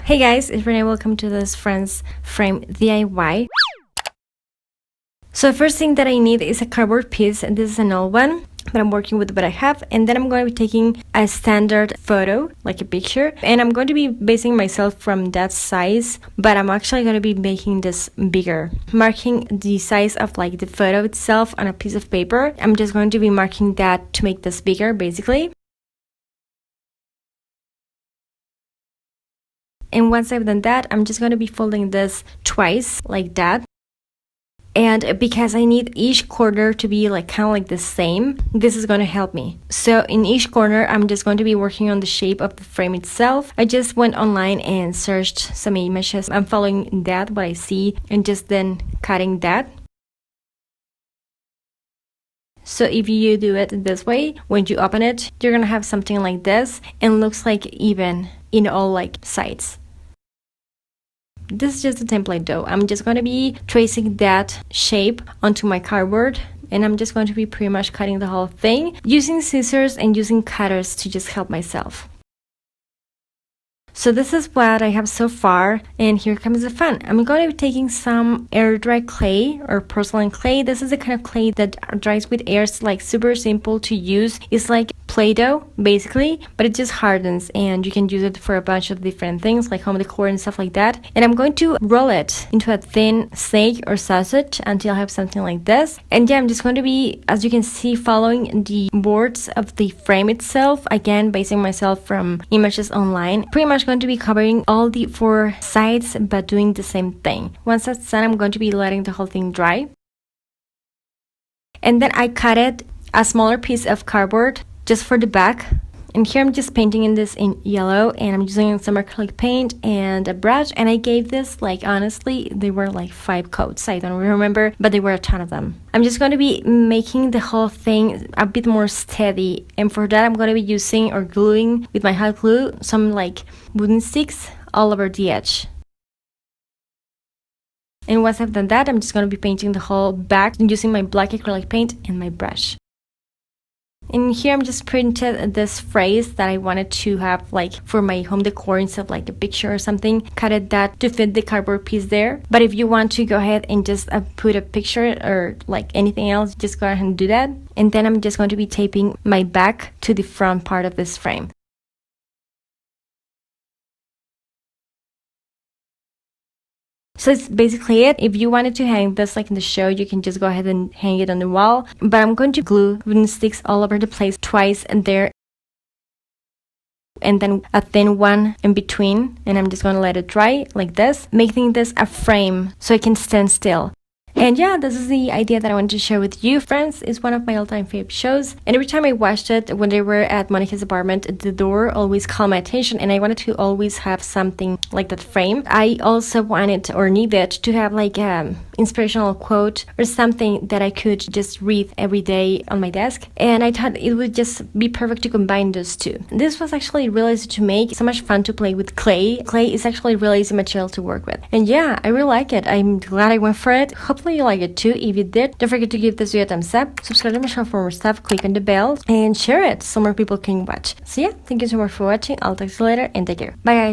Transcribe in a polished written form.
Hey guys, it's Renee. Welcome to this Friends Frame DIY. So the first thing that I need is a cardboard piece, and this is an old one, but I'm working with what I have. And then I'm going to be taking a standard photo, like a picture, and I'm going to be basing myself from that size, but I'm actually going to be making this bigger, marking the size of like the photo itself on a piece of paper. I'm just going to be marking that to make this bigger, basically. And once I've done that, I'm just going to be folding this twice like that. And because I need each corner to be like kind of like the same, this is going to help me. So in each corner, I'm just going to be working on the shape of the frame itself. I just went online and searched some images. I'm following that, what I see, and just then cutting that. So if you do it this way, when you open it, you're going to have something like this, and looks like even in all like sides. This is just a template though. I'm just going to be tracing that shape onto my cardboard, and I'm just going to be pretty much cutting the whole thing using scissors and using cutters to just help myself. So this is what I have so far, and here comes the fun. I'm going to be taking some air dry clay or porcelain clay. This is the kind of clay that dries with air. It's like super simple to use. It's like Play-Doh basically, but it just hardens, and you can use it for a bunch of different things like home decor and stuff like that. And I'm going to roll it into a thin snake or sausage until I have something like this. And yeah, I'm just going to be, as you can see, following the boards of the frame itself, again basing myself from images online. Pretty much going to be covering all the four sides but doing the same thing. Once that's done, I'm going to be letting the whole thing dry. And then I cut it a smaller piece of cardboard just for the back, and here I'm just painting in this in yellow, and I'm using some acrylic paint and a brush, and I gave this, like, honestly, they were like 5 coats, I don't remember, but there were a ton of them. I'm just going to be making the whole thing a bit more steady, and for that I'm going to be using or gluing with my hot glue some like wooden sticks all over the edge. And once I've done that, I'm just going to be painting the whole back using my black acrylic paint and my brush. And here I'm just printed this phrase that I wanted to have like for my home decor instead of like a picture or something. Cutted that to fit the cardboard piece there. But if you want to go ahead and just put a picture or like anything else, just go ahead and do that. And then I'm just going to be taping my back to the front part of this frame. So it's basically it. If you wanted to hang this like in the show, you can just go ahead and hang it on the wall. But I'm going to glue wooden sticks all over the place twice and there. And then a thin one in between. And I'm just going to let it dry like this, making this a frame so it can stand still. And yeah, this is the idea that I wanted to share with you. Friends is one of my all-time favorite shows, and every time I watched it when they were at Monica's apartment, the door always caught my attention, and I wanted to always have something like that frame. I also wanted or needed to have like an inspirational quote or something that I could just read every day on my desk, and I thought it would just be perfect to combine those two. This was actually really easy to make, so much fun to play with clay. Clay is actually really easy material to work with, and yeah, I really like it. I'm glad I went for it. Hopefully you like it too. If you did, don't forget to give this video a thumbs up, subscribe to my channel for more stuff, click on the bell, and share it so more people can watch. So yeah, thank you so much for watching. I'll talk to you later, and take care. Bye guys.